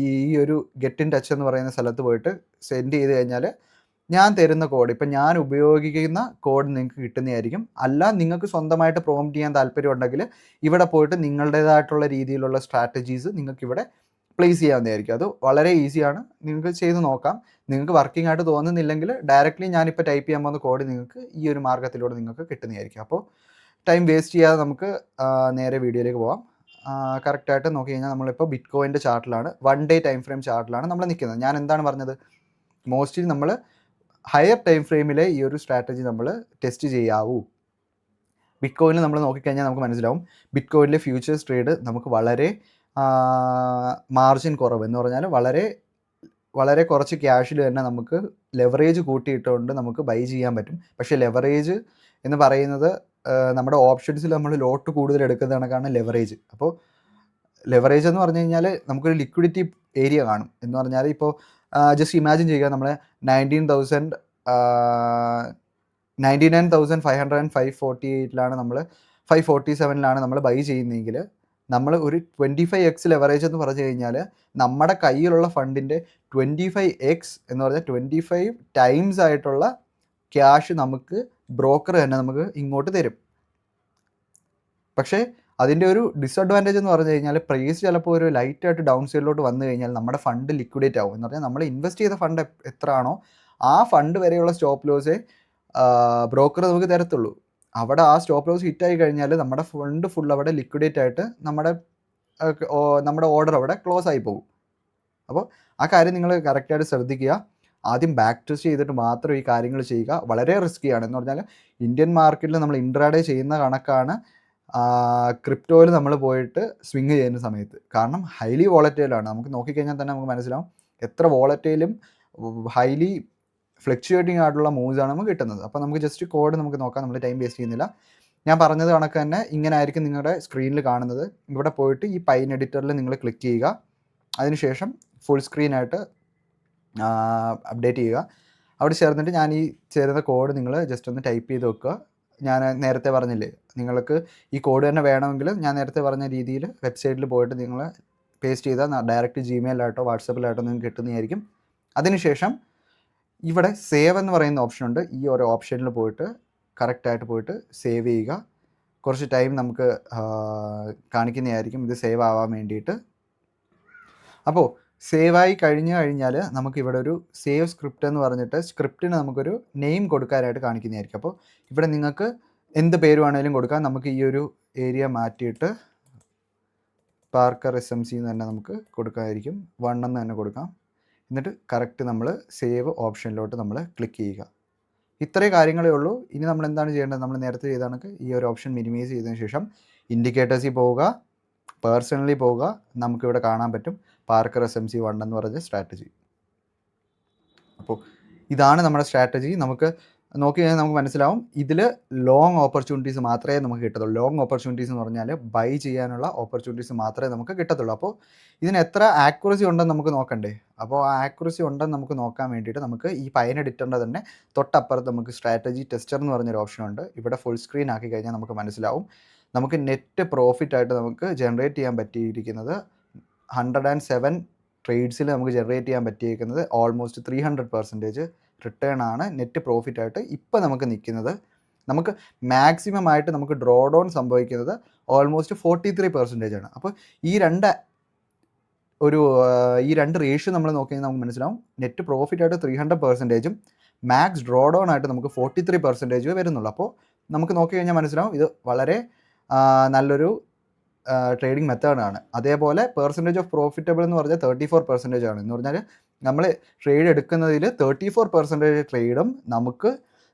ഈ ഒരു ഗെറ്റ് ഇൻ ടച്ച് എന്ന് പറയുന്ന സ്ഥലത്ത് പോയിട്ട് സെൻഡ് ചെയ്ത് കഴിഞ്ഞാൽ ഞാൻ തരുന്ന കോഡ്, ഇപ്പം ഞാൻ ഉപയോഗിക്കുന്ന കോഡ് നിങ്ങൾക്ക് കിട്ടുന്നതായിരിക്കും. അല്ല നിങ്ങൾക്ക് സ്വന്തമായിട്ട് പ്രോംപ്റ്റ് ചെയ്യാൻ താല്പര്യം ഉണ്ടെങ്കിൽ ഇവിടെ പോയിട്ട് നിങ്ങളുടേതായിട്ടുള്ള രീതിയിലുള്ള സ്ട്രാറ്റജീസ് നിങ്ങൾക്കിവിടെ പ്ലേസ് ചെയ്യാവുന്നതായിരിക്കും. അത് വളരെ ഈസിയാണ്, നിങ്ങൾക്ക് ചെയ്ത് നോക്കാം. നിങ്ങൾക്ക് വർക്കിംഗ് ആയിട്ട് തോന്നുന്നില്ലെങ്കിൽ ഡയറക്റ്റ്ലി ഞാനിപ്പോൾ ടൈപ്പ് ചെയ്യാൻ പോകുന്ന കോഡ് നിങ്ങൾക്ക് ഈ ഒരു മാർഗ്ഗത്തിലൂടെ നിങ്ങൾക്ക് കിട്ടുന്നതായിരിക്കും. അപ്പോൾ ടൈം വേസ്റ്റ് ചെയ്യാതെ നമുക്ക് നേരെ വീഡിയോയിലേക്ക് പോകാം. കറക്റ്റായിട്ട് നോക്കി കഴിഞ്ഞാൽ നമ്മളിപ്പോൾ ബിറ്റ് കോയിൻ്റെ ചാർട്ടിലാണ്, 1 ഡേ ടൈം ഫ്രെയിം ചാർട്ടിലാണ് നമ്മൾ നിൽക്കുന്നത്. ഞാൻ എന്താണ് പറഞ്ഞത്, മോസ്റ്റ്ലി നമ്മൾ ഹയർ ടൈം ഫ്രെയിമിലെ ഈ ഒരു സ്ട്രാറ്റജി നമ്മൾ ടെസ്റ്റ് ചെയ്യാവൂ. ബിറ്റ് കോയിനിൽ നമ്മൾ നോക്കിക്കഴിഞ്ഞാൽ നമുക്ക് മനസ്സിലാവും, ബിറ്റ് കോയിനിലെ ഫ്യൂച്ചേഴ്സ് ട്രേഡ് നമുക്ക് വളരെ മാർജിൻ കുറവ് എന്ന് പറഞ്ഞാൽ വളരെ കുറച്ച് ക്യാഷിൽ തന്നെ നമുക്ക് ലെവറേജ് കൂട്ടിയിട്ടുകൊണ്ട് നമുക്ക് ബൈ ചെയ്യാൻ പറ്റും. പക്ഷേ ലെവറേജ് എന്ന് പറയുന്നത് നമ്മുടെ ഓപ്ഷൻസിൽ നമ്മൾ ലോട്ട് കൂടുതൽ എടുക്കുന്ന കണക്കാണ് ലെവറേജ്. അപ്പോൾ ലെവറേജ് എന്ന് പറഞ്ഞു കഴിഞ്ഞാൽ നമുക്കൊരു ലിക്വിഡിറ്റി ഏരിയ കാണും. എന്ന് പറഞ്ഞാൽ ഇപ്പോൾ ജസ്റ്റ് ഇമാജിൻ ചെയ്യുക, നമ്മൾ 99,548 നമ്മൾ 547 നമ്മൾ ബൈ ചെയ്യുന്നതെങ്കിൽ നമ്മൾ ഒരു 25x ലെവറേജ് എന്ന് പറഞ്ഞു കഴിഞ്ഞാൽ നമ്മുടെ കയ്യിലുള്ള ഫണ്ടിൻ്റെ 25x എന്ന് പറഞ്ഞാൽ 25 ടൈംസ് ആയിട്ടുള്ള ക്യാഷ് നമുക്ക് ബ്രോക്കർ തന്നെ നമുക്ക് ഇങ്ങോട്ട് തരും. പക്ഷേ അതിൻ്റെ ഒരു ഡിസഡ്വാൻറ്റേജ് എന്ന് പറഞ്ഞു കഴിഞ്ഞാൽ പ്രൈസ് ചിലപ്പോൾ ഒരു ലൈറ്റായിട്ട് ഡൗൺ സൈഡിലോട്ട് വന്നു കഴിഞ്ഞാൽ നമ്മുടെ ഫണ്ട് ലിക്വിഡേറ്റ് ആവും. എന്ന് പറഞ്ഞാൽ നമ്മൾ ഇൻവെസ്റ്റ് ചെയ്ത ഫണ്ട് എത്ര ആണോ ആ ഫണ്ട് വരെയുള്ള സ്റ്റോപ്പ് ലോസേ ബ്രോക്കർ നമുക്ക് തരത്തുള്ളൂ. അവിടെ ആ സ്റ്റോപ്പ് ലോസ് ഹിറ്റായി കഴിഞ്ഞാൽ നമ്മുടെ ഫണ്ട് ഫുൾ അവിടെ ലിക്വിഡേറ്റ് ആയിട്ട് നമ്മുടെ ഓർഡർ അവിടെ ക്ലോസ് ആയി പോകും. അപ്പോൾ ആ കാര്യം നിങ്ങൾ കറക്റ്റായിട്ട് ശ്രദ്ധിക്കുക. ആദ്യം ബാക്ക് ടെസ്റ്റ് ചെയ്തിട്ട് മാത്രം ഈ കാര്യങ്ങൾ ചെയ്യുക. വളരെ റിസ്ക്കിയാണ്. എന്ന് പറഞ്ഞാൽ ഇന്ത്യൻ മാർക്കറ്റിൽ നമ്മൾ ഇൻട്രാഡേ ചെയ്യുന്ന കണക്കാണ് ക്രിപ്റ്റോയിൽ നമ്മൾ പോയിട്ട് സ്വിങ് ചെയ്യുന്ന സമയത്ത്. കാരണം ഹൈലി വോളറ്റൈലാണ്. നമുക്ക് നോക്കിക്കഴിഞ്ഞാൽ തന്നെ നമുക്ക് മനസ്സിലാവും എത്ര വോളറ്റൈലും ഹൈലി ഫ്ലക്ച്വേറ്റിംഗ് ആയിട്ടുള്ള മൂവ്സാണ് നമുക്ക് കിട്ടുന്നത്. അപ്പോൾ നമുക്ക് ജസ്റ്റ് കോഡ് നമുക്ക് നോക്കാം, നമ്മൾ ടൈം വേസ്റ്റ് ചെയ്യുന്നില്ല. ഞാൻ പറഞ്ഞത് കണക്ക് തന്നെ ഇങ്ങനെ ആയിരിക്കും നിങ്ങളുടെ സ്ക്രീനിൽ കാണുന്നത്. ഇവിടെ പോയിട്ട് ഈ പൈൻ എഡിറ്ററിൽ നിങ്ങൾ ക്ലിക്ക് ചെയ്യുക. അതിനുശേഷം ഫുൾ സ്ക്രീനായിട്ട് അപ്ഡേറ്റ് ചെയ്യുക. അവിടെ ചേർന്നിട്ട് ഞാൻ ഈ ചേരുന്ന കോഡ് നിങ്ങൾ ജസ്റ്റ് ഒന്ന് ടൈപ്പ് ചെയ്ത് വെക്കുക. ഞാൻ നേരത്തെ പറഞ്ഞില്ലേ, നിങ്ങൾക്ക് ഈ കോഡ് തന്നെ വേണമെങ്കിൽ ഞാൻ നേരത്തെ പറഞ്ഞ രീതിയിൽ വെബ്സൈറ്റിൽ പോയിട്ട് നിങ്ങൾ പേസ്റ്റ് ചെയ്താൽ ഡയറക്റ്റ് ജിമെയിലായിട്ടോ വാട്സപ്പിലായിട്ടോ നിങ്ങൾക്ക് കിട്ടുന്നതായിരിക്കും. അതിനുശേഷം ഇവിടെ സേവ് എന്ന് പറയുന്ന ഓപ്ഷനുണ്ട്. ഈ ഒരു ഓപ്ഷനിൽ പോയിട്ട് കറക്റ്റായിട്ട് പോയിട്ട് സേവ് ചെയ്യുക. കുറച്ച് ടൈം നമുക്ക് കാണിക്കുന്നതായിരിക്കും ഇത് സേവ് ആവാൻ വേണ്ടിയിട്ട്. അപ്പോൾ സേവായി കഴിഞ്ഞാൽ നമുക്കിവിടെ ഒരു സേവ് സ്ക്രിപ്റ്റ് എന്ന് പറഞ്ഞിട്ട് സ്ക്രിപ്റ്റിന് നമുക്കൊരു നെയിം കൊടുക്കാനായിട്ട് കാണിക്കുന്നതായിരിക്കും. അപ്പോൾ ഇവിടെ നിങ്ങൾക്ക് എന്ത് പേര് വേണമെങ്കിലും കൊടുക്കാം. നമുക്ക് ഈ ഒരു ഏരിയ മാറ്റിയിട്ട് പാർക്കർ SMC എന്ന് തന്നെ നമുക്ക് കൊടുക്കാമായിരിക്കും. 1 എന്ന് തന്നെ കൊടുക്കാം. എന്നിട്ട് കറക്റ്റ് നമ്മൾ സേവ് ഓപ്ഷനിലോട്ട് നമ്മൾ ക്ലിക്ക് ചെയ്യുക. ഇത്രയും കാര്യങ്ങളേ ഉള്ളൂ. ഇനി നമ്മൾ എന്താണ് ചെയ്യേണ്ടത്, നമ്മൾ നേരത്തെ ചെയ്ത കണക്ക് ഈ ഒരു ഓപ്ഷൻ മിനിമൈസ് ചെയ്തതിന് ശേഷം ഇൻഡിക്കേറ്റേഴ്സിൽ പോവുക, പേഴ്സണലി പോവുക. നമുക്കിവിടെ കാണാൻ പറ്റും പാർക്കർ SMC 1 എന്ന് പറഞ്ഞ സ്ട്രാറ്റജി. അപ്പോൾ ഇതാണ് നമ്മുടെ സ്ട്രാറ്റജി. നമുക്ക് നോക്കി കഴിഞ്ഞാൽ നമുക്ക് മനസ്സിലാവും ഇതിൽ ലോങ് ഓപ്പർച്യൂണിറ്റീസ് മാത്രമേ നമുക്ക് കിട്ടത്തുള്ളൂ. ലോങ് ഓപ്പർച്യൂണിറ്റീസ് എന്ന് പറഞ്ഞാൽ ബൈ ചെയ്യാനുള്ള ഓപ്പർച്യൂണിറ്റീസ് മാത്രമേ നമുക്ക് കിട്ടത്തുള്ളൂ. അപ്പോൾ ഇതിന് എത്ര ആക്യുറസി ഉണ്ടെന്ന് നമുക്ക് നോക്കണ്ടേ. അപ്പോൾ ആ ആക്യുറസി ഉണ്ടെന്ന് നമുക്ക് നോക്കാൻ വേണ്ടിയിട്ട് നമുക്ക് ഈ പൈൻ എഡിറ്ററിൻ്റെ തന്നെ തൊട്ടപ്പുറത്ത് നമുക്ക് സ്ട്രാറ്റജി ടെസ്റ്റർ എന്ന് പറഞ്ഞൊരു ഓപ്ഷൻ ഉണ്ട്. ഇവിടെ ഫുൾ സ്ക്രീൻ ആക്കി കഴിഞ്ഞാൽ നമുക്ക് മനസ്സിലാവും നമുക്ക് നെറ്റ് പ്രോഫിറ്റ് ആയിട്ട് നമുക്ക് ജനറേറ്റ് ചെയ്യാൻ പറ്റിയിരിക്കുന്നത് 107 ട്രേഡ്സിൽ നമുക്ക് ജനറേറ്റ് ചെയ്യാൻ പറ്റിയിരിക്കുന്നത് ഓൾമോസ്റ്റ് 300% റിട്ടേൺ ആണ് നെറ്റ് പ്രോഫിറ്റ് ആയിട്ട് ഇപ്പോൾ നമുക്ക് നിൽക്കുന്നത്. നമുക്ക് മാക്സിമം ആയിട്ട് നമുക്ക് ഡ്രോ ഡൗൺ സംഭവിക്കുന്നത് ഓൾമോസ്റ്റ് 43% ആണ്. അപ്പോൾ ഈ രണ്ട് റേഷ്യോ നമ്മൾ നോക്കിയാൽ നമുക്ക് മനസ്സിലാവും നെറ്റ് പ്രോഫിറ്റ് ആയിട്ട് 300%ഉം മാക്സ് ഡ്രോ ഡൗൺ ആയിട്ട് നമുക്ക് 43% വരുന്നുള്ളൂ. അപ്പോൾ നമുക്ക് നോക്കി കഴിഞ്ഞാൽ മനസ്സിലാവും ഇത് വളരെ നല്ലൊരു ട്രേഡിംഗ് മെത്തേഡാണ്. അതേപോലെ പെർസെൻറ്റേജ് ഓഫ് പ്രോഫിറ്റബിൾ എന്ന് പറഞ്ഞാൽ 34% ആണ്. എന്ന് പറഞ്ഞാൽ നമ്മൾ ട്രേഡ് എടുക്കുന്നതിൽ 34% ട്രേഡും നമുക്ക്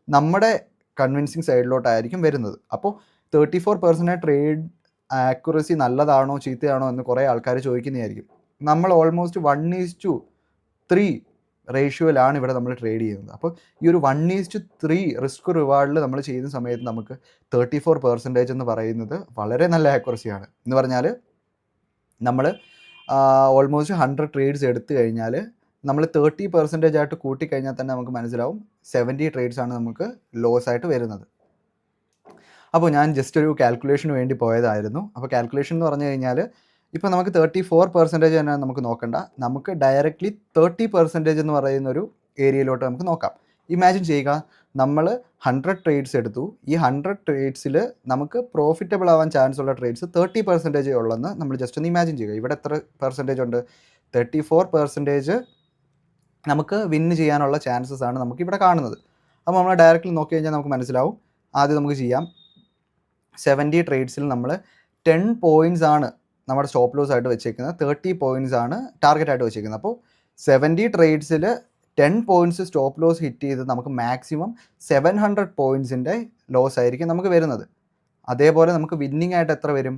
നമ്മുടെ കൺവിൻസിങ് സൈഡിലോട്ടായിരിക്കും വരുന്നത്. അപ്പോൾ 34% ട്രേഡ് ആക്യുറസി നല്ലതാണോ ചീത്തയാണോ എന്ന് കുറേ ആൾക്കാർ ചോദിക്കുന്നതായിരിക്കും. നമ്മൾ ഓൾമോസ്റ്റ് 1:3 റേഷ്യോയിലാണ് ഇവിടെ നമ്മൾ ട്രേഡ് ചെയ്യുന്നത്. അപ്പോൾ ഈ ഒരു 1:3 റിസ്ക് റിവാർഡിൽ നമ്മൾ ചെയ്യുന്ന സമയത്ത് നമുക്ക് 34% എന്ന് പറയുന്നത് വളരെ നല്ല ആക്യുറസിയാണ്. എന്ന് പറഞ്ഞാൽ നമ്മൾ ഓൾമോസ്റ്റ് 100 ട്രേഡ്സ് എടുത്തു കഴിഞ്ഞാൽ നമ്മൾ 30% ആയിട്ട് കൂട്ടിക്കഴിഞ്ഞാൽ തന്നെ നമുക്ക് മനസ്സിലാവും 70 ട്രേഡ്സ് ആണ് നമുക്ക് ലോസ് ആയിട്ട് വരുന്നത്. അപ്പോൾ ഞാൻ ജസ്റ്റ് ഒരു കാൽക്കുലേഷന് വേണ്ടി പോയതായിരുന്നു. അപ്പോൾ കാൽക്കുലേഷൻ എന്ന് പറഞ്ഞു കഴിഞ്ഞാൽ ഇപ്പോൾ നമുക്ക് 34% തന്നെ നമുക്ക് നോക്കണ്ട, നമുക്ക് ഡയറക്റ്റ്ലി 30% എന്ന് പറയുന്ന ഒരു ഏരിയയിലോട്ട് നമുക്ക് നോക്കാം. ഇമാജിൻ ചെയ്യുക, നമ്മൾ 100 ട്രേഡ്സ് എടുത്തു. ഈ 100 ട്രേഡ്സിൽ നമുക്ക് പ്രോഫിറ്റബിൾ ആവാൻ ചാൻസ് ഉള്ള ട്രേഡ്സ് 30% ഉള്ളെന്ന് നമ്മൾ ജസ്റ്റ് ഒന്ന് ഇമാജിൻ ചെയ്യുക. ഇവിടെ എത്ര പെർസെൻറ്റേജ് ഉണ്ട്? 34% നമുക്ക് വിന്ന് ചെയ്യാനുള്ള ചാൻസസ് ആണ് നമുക്കിവിടെ കാണുന്നത്. അപ്പോൾ നമ്മൾ ഡയറക്റ്റ്ലി നോക്കി കഴിഞ്ഞാൽ നമുക്ക് മനസ്സിലാവും. ആദ്യം നമുക്ക് ചെയ്യാം. 70 ട്രേഡ്സിൽ നമ്മൾ 10 പോയിൻറ്റ്സ് ആണ് നമ്മുടെ സ്റ്റോപ്പ് ലോസ് ആയിട്ട് വെച്ചേക്കുന്നത്, 30 പോയിൻറ്റ്സ് ആണ് ടാർഗറ്റ് ആയിട്ട് വെച്ചേക്കുന്നത്. അപ്പോൾ 70 ട്രേഡ്സിൽ 10 പോയിൻറ്റ്സ് സ്റ്റോപ്പ് ലോസ് ഹിറ്റ് ചെയ്ത് നമുക്ക് മാക്സിമം 700 പോയിൻറ്റ്സിൻ്റെ ലോസ് ആയിരിക്കും നമുക്ക് വരുന്നത്. അതേപോലെ നമുക്ക് വിന്നിങ് ആയിട്ട് എത്ര വരും?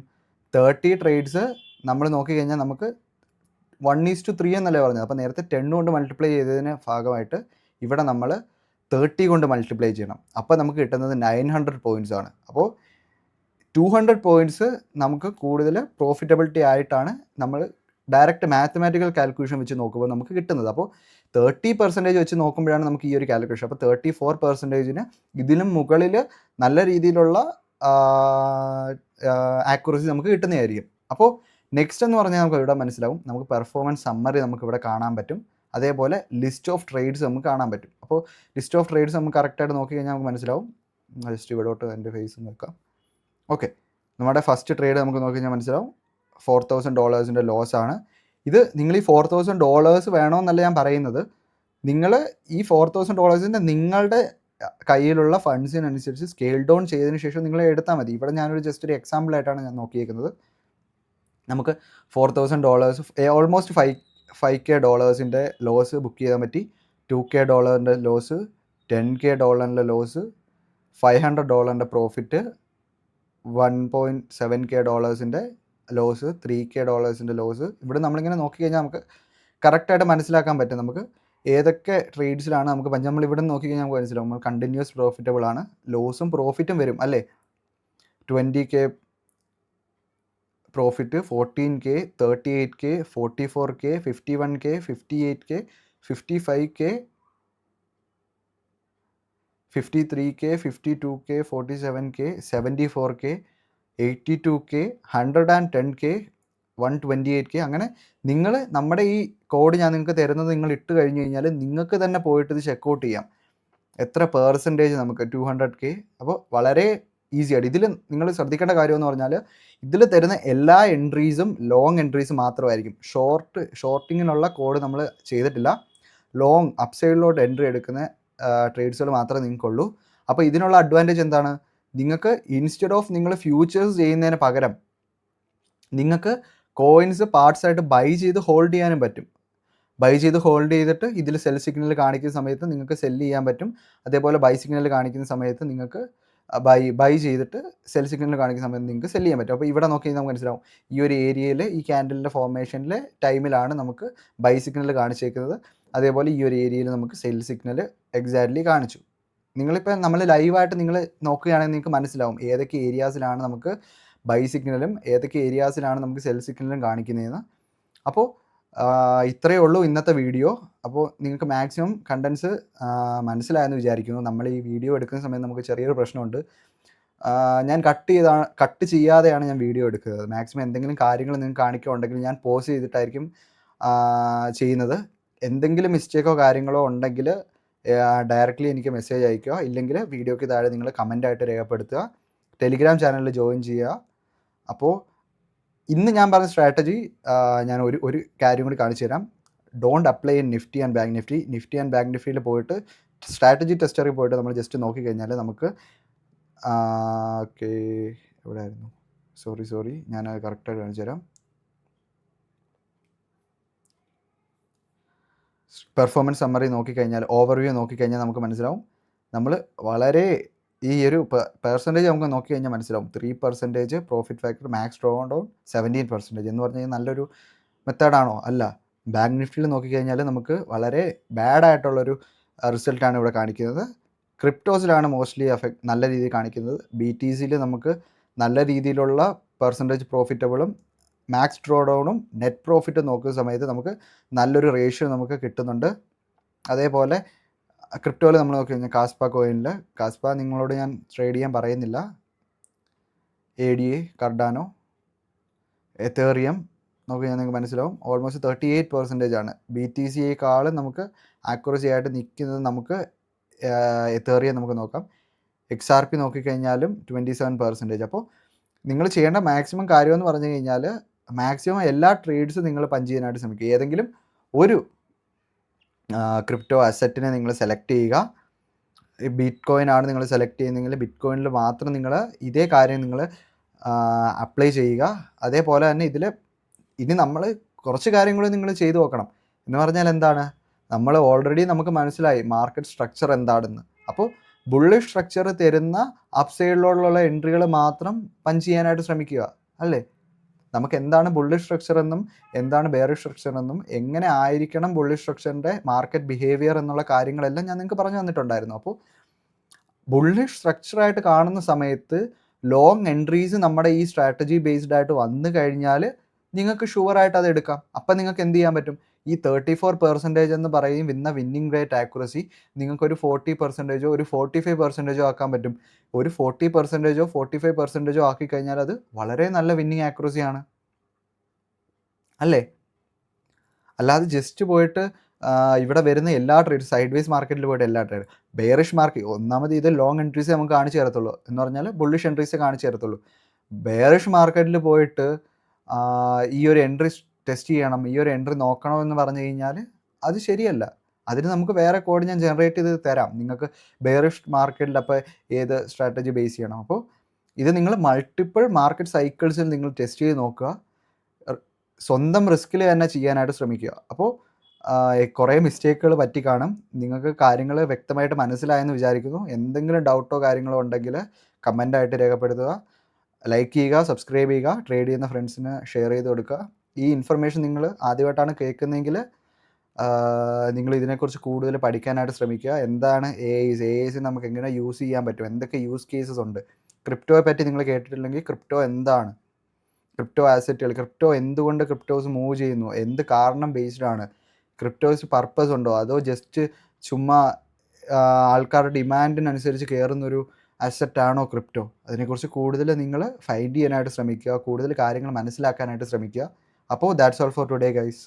30 ട്രേഡ്സ് നമ്മൾ നോക്കിക്കഴിഞ്ഞാൽ നമുക്ക് 1:3 എന്നല്ലേ പറഞ്ഞത്. അപ്പോൾ നേരത്തെ 10 കൊണ്ട് മൾട്ടിപ്ലൈ ചെയ്തതിന് ഭാഗമായിട്ട് ഇവിടെ നമ്മൾ 30 കൊണ്ട് മൾട്ടിപ്ലൈ ചെയ്യണം. അപ്പോൾ നമുക്ക് കിട്ടുന്നത് 900 പോയിൻറ്റ്സ് ആണ്. അപ്പോൾ 200 പോയിൻറ്റ്സ് നമുക്ക് കൂടുതൽ പ്രോഫിറ്റബിലിറ്റി ആയിട്ടാണ് നമ്മൾ ഡയറക്റ്റ് മാത്തമാറ്റിക്കൽ കാൽക്കുലേഷൻ വെച്ച് നോക്കുമ്പോൾ നമുക്ക് കിട്ടുന്നത്. അപ്പോൾ 30% വെച്ച് നോക്കുമ്പോഴാണ് നമുക്ക് ഈ ഒരു കാൽക്കുലേഷൻ. അപ്പോൾ 34%-ന് ഇതിലും മുകളിൽ നല്ല രീതിയിലുള്ള ആക്യുറസി നമുക്ക് കിട്ടുന്നതായിരിക്കും. അപ്പോൾ നെക്സ്റ്റ് എന്ന് പറഞ്ഞാൽ നമുക്ക് ഇവിടെ മനസ്സിലാവും, നമുക്ക് പെർഫോമൻസ് സമ്മറി നമുക്കിവിടെ കാണാൻ പറ്റും. അതേപോലെ ലിസ്റ്റ് ഓഫ് ട്രേഡ്സ് നമുക്ക് കാണാൻ പറ്റും. അപ്പോൾ ലിസ്റ്റ് ഓഫ് ട്രേഡ്സ് നമുക്ക് കറക്റ്റായിട്ട് നോക്കി കഴിഞ്ഞാൽ നമുക്ക് മനസ്സിലാവും. ജസ്റ്റ് ഇവിടോട്ട് എൻ്റെ ഫേസ് നോക്കാം. ഓക്കെ, നമ്മുടെ ഫസ്റ്റ് ട്രേഡ് നമുക്ക് നോക്കി കഴിഞ്ഞാൽ മനസ്സിലാവും $4,000 ലോസ് ആണ്. ഇത് നിങ്ങൾ ഈ $4,000 വേണമെന്നല്ല ഞാൻ പറയുന്നത്. നിങ്ങൾ ഈ $4,000 നിങ്ങളുടെ കയ്യിലുള്ള ഫണ്ട്സിനനുസരിച്ച് സ്കെയിൽ ഡൗൺ ചെയ്തതിന് ശേഷം നിങ്ങൾ എടുത്താൽ മതി. ഇവിടെ ഞാനൊരു ജസ്റ്റ് ഒരു എക്സാമ്പിളായിട്ടാണ് ഞാൻ നോക്കിയേക്കുന്നത്. നമുക്ക് $4,000 ഓൾമോസ്റ്റ് $5,000 ലോസ് ബുക്ക് ചെയ്യാൻ പറ്റി. $2,000 loss, $10,000 loss, $500 profit, $1.7K loss, $3K loss. ഇവിടെ നമ്മളിങ്ങനെ നോക്കിക്കഴിഞ്ഞാൽ നമുക്ക് കറക്റ്റായിട്ട് മനസ്സിലാക്കാൻ പറ്റും നമുക്ക് ഏതൊക്കെ ട്രേഡ്സിലാണ് നമുക്ക് നമ്മൾ ഇവിടെ നോക്കിക്കഴിഞ്ഞാൽ നമുക്ക് മനസ്സിലാവും നമ്മൾ കണ്ടിന്യൂസ് പ്രോഫിറ്റബിൾ ആണ്. ലോസും പ്രോഫിറ്റും വരും അല്ലേ. 20K profit, 14K, 38K, 44K, 51K, 58K, 55K, 53K, 52K, 47K, 74K, 82K, 110K, 128K. അങ്ങനെ നിങ്ങൾ നമ്മുടെ ഈ കോഡ് ഞാൻ നിങ്ങൾക്ക് തരുന്നത് നിങ്ങൾ ഇട്ട് കഴിഞ്ഞ് കഴിഞ്ഞാൽ നിങ്ങൾക്ക് തന്നെ പോയിട്ട് ഇത് ചെക്കൗട്ട് ചെയ്യാം എത്ര പെർസെൻറ്റേജ് നമുക്ക് 200K. അപ്പോൾ വളരെ ഈസിയായിട്ട് ഇതിൽ നിങ്ങൾ ശ്രദ്ധിക്കേണ്ട കാര്യം എന്ന് പറഞ്ഞാൽ ഇതിൽ തരുന്ന എല്ലാ എൻട്രീസും ലോങ് എൻട്രീസ് മാത്രമായിരിക്കും. ഷോർട്ടിങ്ങിനുള്ള കോഡ് നമ്മൾ ചെയ്തിട്ടില്ല. ലോങ് അപ്സൈഡിലോട്ട് എൻട്രി എടുക്കുന്ന ട്രേഡ്സുകൾ മാത്രമേ നിങ്ങൾക്കുള്ളൂ. അപ്പോൾ ഇതിനുള്ള അഡ്വാൻറ്റേജ് എന്താണ്? നിങ്ങൾക്ക് ഇൻസ്റ്റെഡ് ഓഫ് നിങ്ങൾ ഫ്യൂച്ചേഴ്സ് ചെയ്യുന്നതിന് പകരം നിങ്ങൾക്ക് കോയിൻസ് പാർട്സ് ആയിട്ട് ബൈ ചെയ്ത് ഹോൾഡ് ചെയ്യാനും പറ്റും. ബൈ ചെയ്ത് ഹോൾഡ് ചെയ്തിട്ട് ഇതിൽ സെൽ സിഗ്നൽ കാണിക്കുന്ന സമയത്ത് നിങ്ങൾക്ക് സെല്ല് ചെയ്യാൻ പറ്റും. അതേപോലെ ബൈ സിഗ്നൽ കാണിക്കുന്ന സമയത്ത് നിങ്ങൾക്ക് ബൈ ചെയ്തിട്ട് സെൽ സിഗ്നൽ കാണിക്കുന്ന സമയത്ത് നിങ്ങൾക്ക് സെല്ല് ചെയ്യാൻ പറ്റും. അപ്പോൾ ഇവിടെ നോക്കി നമുക്ക് മനസ്സിലാവും ഈ ഒരു ഏരിയയിൽ ഈ ക്യാൻഡലിൻ്റെ ഫോർമേഷനിൽ ടൈമിലാണ് നമുക്ക് ബൈ സിഗ്നൽ കാണിച്ചേക്കുന്നത്. അതേപോലെ ഈ ഒരു ഏരിയയിൽ നമുക്ക് സെൽ സിഗ്നൽ എക്സാക്ട്ലി കാണിച്ചു. നിങ്ങളിപ്പോൾ നമ്മൾ ലൈവായിട്ട് നിങ്ങൾ നോക്കുകയാണെങ്കിൽ നിങ്ങൾക്ക് മനസ്സിലാവും ഏതൊക്കെ ഏരിയാസിലാണ് നമുക്ക് ബൈ സിഗ്നലും ഏതൊക്കെ ഏരിയാസിലാണ് നമുക്ക് സെൽ സിഗ്നലും കാണിക്കുന്നതെന്ന്. അപ്പോൾ ഇത്രയേ ഉള്ളൂ ഇന്നത്തെ വീഡിയോ. അപ്പോൾ നിങ്ങൾക്ക് മാക്സിമം കണ്ടൻസ് മനസ്സിലായെന്ന് വിചാരിക്കുന്നു. നമ്മൾ ഈ വീഡിയോ എടുക്കുന്ന സമയത്ത് നമുക്ക് ചെറിയൊരു പ്രശ്നമുണ്ട്. ഞാൻ കട്ട് ചെയ്യാതെയാണ് ഞാൻ വീഡിയോ എടുക്കുന്നത്. മാക്സിമം എന്തെങ്കിലും കാര്യങ്ങൾ നിങ്ങൾക്ക് കാണിക്കുകയുണ്ടെങ്കിൽ ഞാൻ പോസ് ചെയ്തിട്ടായിരിക്കും ചെയ്യുന്നത്. എന്തെങ്കിലും മിസ്റ്റേക്കോ കാര്യങ്ങളോ ഉണ്ടെങ്കിൽ ഡയറക്റ്റ്ലി എനിക്ക് മെസ്സേജ് അയയ്ക്കുക. ഇല്ലെങ്കിൽ വീഡിയോയ്ക്ക് താഴെ നിങ്ങൾ കമൻ്റായിട്ട് രേഖപ്പെടുത്തുക. ടെലിഗ്രാം ചാനലിൽ ജോയിൻ ചെയ്യുക. അപ്പോൾ ഇന്ന് ഞാൻ പറഞ്ഞ സ്ട്രാറ്റജി ഞാൻ ഒരു കാര്യം കൂടി കാണിച്ചു തരാം. Don't apply in Nifty and bank Nifty പോയിട്ട് സ്ട്രാറ്റജി ടെസ്റ്ററിൽ പോയിട്ട് നമ്മൾ ജസ്റ്റ് നോക്കിക്കഴിഞ്ഞാൽ നമുക്ക് ഓക്കെ എവിടെ ആയിരുന്നു സോറി ഞാനത് കറക്റ്റായിട്ട് കാണിച്ചു തരാം. പെർഫോമൻസ് സമ്മറി നോക്കിക്കഴിഞ്ഞാൽ, ഓവർവ്യൂ നോക്കിക്കഴിഞ്ഞാൽ നമുക്ക് മനസ്സിലാവും നമ്മൾ വളരെ ഈ ഒരു പെർസെൻറ്റേജ് നമുക്ക് നോക്കിക്കഴിഞ്ഞാൽ മനസ്സിലാവും. 3% profit factor, max draw down 17% എന്ന് പറഞ്ഞു കഴിഞ്ഞാൽ നല്ലൊരു മെത്തേഡാണോ? അല്ല. ബാങ്ക് നിഫ്റ്റിയിൽ നോക്കിക്കഴിഞ്ഞാൽ നമുക്ക് വളരെ ബാഡായിട്ടുള്ളൊരു റിസൾട്ടാണ് ഇവിടെ കാണിക്കുന്നത്. ക്രിപ്റ്റോസിലാണ് മോസ്റ്റ്ലി നല്ല രീതിയിൽ കാണിക്കുന്നത്. BTCയിൽ നമുക്ക് നല്ല രീതിയിലുള്ള പെർസെൻറ്റേജ് പ്രോഫിറ്റബിളും മാക്സ് ഡ്രോ ഡൗണും നെറ്റ് പ്രോഫിറ്റ് നോക്കുന്ന സമയത്ത് നമുക്ക് നല്ലൊരു റേഷ്യോ നമുക്ക് കിട്ടുന്നുണ്ട്. അതേപോലെ ക്രിപ്റ്റോയിൽ നമ്മൾ നോക്കി കഴിഞ്ഞാൽ കാസ്പ കോയിനിൽ, കാസ്പ നിങ്ങളോട് ഞാൻ ട്രേഡ് ചെയ്യാൻ പറയുന്നില്ല. ADA, കർഡാനോ, എത്തേറിയം നോക്കി കഴിഞ്ഞാൽ നിങ്ങൾക്ക് മനസ്സിലാവും ഓൾമോസ്റ്റ് 38% ആണ്. BTCയേക്കാളും നമുക്ക് ആക്യുറസി ആയിട്ട് നിൽക്കുന്നത് നമുക്ക് എത്തേറിയം നമുക്ക് നോക്കാം. XRP നോക്കിക്കഴിഞ്ഞാലും 27%. അപ്പോൾ നിങ്ങൾ ചെയ്യേണ്ട മാക്സിമം കാര്യമെന്ന് പറഞ്ഞു കഴിഞ്ഞാൽ മാക്സിമം എല്ലാ ട്രേഡ്സും നിങ്ങൾ പഞ്ച് ചെയ്യാനായിട്ട് ശ്രമിക്കുക. ഏതെങ്കിലും ഒരു ക്രിപ്റ്റോ അസറ്റിനെ നിങ്ങൾ സെലക്ട് ചെയ്യുക. ബിറ്റ് കോയിൻ ആണ് നിങ്ങൾ സെലക്ട് ചെയ്യുന്നതെങ്കിൽ ബിറ്റ് കോയിനിൽ മാത്രം നിങ്ങൾ ഇതേ കാര്യം നിങ്ങൾ അപ്ലൈ ചെയ്യുക. അതേപോലെ തന്നെ ഇനി നമ്മൾ കുറച്ച് കാര്യങ്ങൾ നിങ്ങൾ ചെയ്തു നോക്കണം. എന്ന് പറഞ്ഞാൽ എന്താണ്, നമ്മൾ ഓൾറെഡി നമുക്ക് മനസ്സിലായി മാർക്കറ്റ് സ്ട്രക്ചർ എന്താണെന്ന്. അപ്പോൾ ബുള്ളിഷ് സ്ട്രക്ചർ തരുന്ന അപ്സൈഡിലുള്ള എൻട്രികൾ മാത്രം പഞ്ച് ചെയ്യാനായിട്ട് ശ്രമിക്കുക, അല്ലേ? നമുക്ക് എന്താണ് ബുള്ളിഷ് സ്ട്രക്ചർ എന്നും എന്താണ് ബെയറിഷ് സ്ട്രക്ചർ എന്നും എങ്ങനെ ആയിരിക്കണം ബുള്ളിഷ് സ്ട്രക്ചറിൻ്റെ മാർക്കറ്റ് ബിഹേവിയർ എന്നുള്ള കാര്യങ്ങളെല്ലാം ഞാൻ നിങ്ങൾക്ക് പറഞ്ഞു തന്നിട്ടുണ്ടായിരുന്നു. അപ്പോൾ ബുള്ളിഷ് സ്ട്രക്ചറായിട്ട് കാണുന്ന സമയത്ത് ലോങ് എൻട്രീസ് നമ്മുടെ ഈ സ്ട്രാറ്റജി ബേസ്ഡ് ആയിട്ട് വന്നു കഴിഞ്ഞാൽ നിങ്ങൾക്ക് ഷുവറായിട്ട് അത് എടുക്കാം. അപ്പം നിങ്ങൾക്ക് എന്ത് ചെയ്യാൻ പറ്റും? ഈ 34% എന്ന് പറയും വിന്നിങ് റേറ്റ് ആക്യുറസി നിങ്ങൾക്കൊരു 40%, ഒരു 45% ആക്കാൻ പറ്റും. ഒരു 40%, 45% ആക്കി കഴിഞ്ഞാൽ അത് വളരെ നല്ല വിന്നിങ് ആക്യുറസിയാണ്, അല്ലേ? അല്ലാതെ ജസ്റ്റ് പോയിട്ട് ഇവിടെ വരുന്ന എല്ലാ ട്രേഡ് സൈഡ് വേസ് മാർക്കറ്റിൽ പോയിട്ട് എല്ലാ ട്രേഡ് ബെയറിഷ് മാർക്കറ്റ്, ഒന്നാമത് ഇത് ലോങ് എൻട്രീസ് നമുക്ക് കാണിച്ചു തരത്തുള്ളൂ. എന്ന് പറഞ്ഞാൽ ബുള്ളിഷ് എൻട്രീസ് കാണിച്ചു തരത്തുള്ളൂ. ബെയറിഷ് മാർക്കറ്റിൽ പോയിട്ട് ഈ ഒരു എൻട്രി ടെസ്റ്റ് ചെയ്യണം, ഈ ഒരു എൻട്രി നോക്കണം എന്ന് പറഞ്ഞു കഴിഞ്ഞാൽ അത് ശരിയല്ല. അതിന് നമുക്ക് വേറെ കോഡ് ഞാൻ ജനറേറ്റ് ചെയ്ത് തരാം നിങ്ങൾക്ക് ബെയറിഷ് മാർക്കറ്റിൽ അപ്പോൾ ഏത് സ്ട്രാറ്റജി ബേസ് ചെയ്യണം. അപ്പോൾ ഇത് നിങ്ങൾ മൾട്ടിപ്പിൾ മാർക്കറ്റ് സൈക്കിൾസിൽ നിങ്ങൾ ടെസ്റ്റ് ചെയ്ത് നോക്കുക, സ്വന്തം റിസ്കിൽ തന്നെ ചെയ്യാനായിട്ട് ശ്രമിക്കുക. അപ്പോൾ കുറേ മിസ്റ്റേക്കുകൾ പറ്റി കാണും. നിങ്ങൾക്ക് കാര്യങ്ങൾ വ്യക്തമായിട്ട് മനസ്സിലായെന്ന് വിചാരിക്കുന്നു. എന്തെങ്കിലും ഡൗട്ടോ കാര്യങ്ങളോ ഉണ്ടെങ്കിൽ കമൻ്റായിട്ട് രേഖപ്പെടുത്തുക. ലൈക്ക് ചെയ്യുക, സബ്സ്ക്രൈബ് ചെയ്യുക, ട്രേഡ് ചെയ്യുന്ന ഫ്രണ്ട്സിന് ഷെയർ ചെയ്ത് കൊടുക്കുക. ഈ ഇൻഫർമേഷൻ നിങ്ങൾ ആദ്യമായിട്ടാണ് കേൾക്കുന്നതെങ്കിൽ നിങ്ങൾ ഇതിനെക്കുറിച്ച് കൂടുതൽ പഠിക്കാനായിട്ട് ശ്രമിക്കുക. എന്താണ് AIs നമുക്ക് എങ്ങനെ യൂസ് ചെയ്യാൻ പറ്റും, എന്തൊക്കെ യൂസ് കേസസ് ഉണ്ട്, ക്രിപ്റ്റോയെ പറ്റി നിങ്ങൾ കേട്ടിട്ടില്ലെങ്കിൽ ക്രിപ്റ്റോ എന്താണ്, ക്രിപ്റ്റോ ആസറ്റുകൾ, ക്രിപ്റ്റോ എന്തുകൊണ്ട് ക്രിപ്റ്റോസ് മൂവ് ചെയ്യുന്നു, എന്ത് കാരണം ബേസ്ഡ് ആണ്, ക്രിപ്റ്റോസ് പർപ്പസ് ഉണ്ടോ, അതോ ജസ്റ്റ് ചുമ്മാ ആൾക്കാരുടെ ഡിമാൻഡിനനുസരിച്ച് കയറുന്നൊരു അസറ്റാണോ ക്രിപ്റ്റോ, അതിനെക്കുറിച്ച് കൂടുതൽ നിങ്ങൾ ഫൈൻഡ് ചെയ്യാനായിട്ട് ശ്രമിക്കുക, കൂടുതൽ കാര്യങ്ങൾ മനസ്സിലാക്കാനായിട്ട് ശ്രമിക്കുക. അപ്പോൾ that's all for today guys.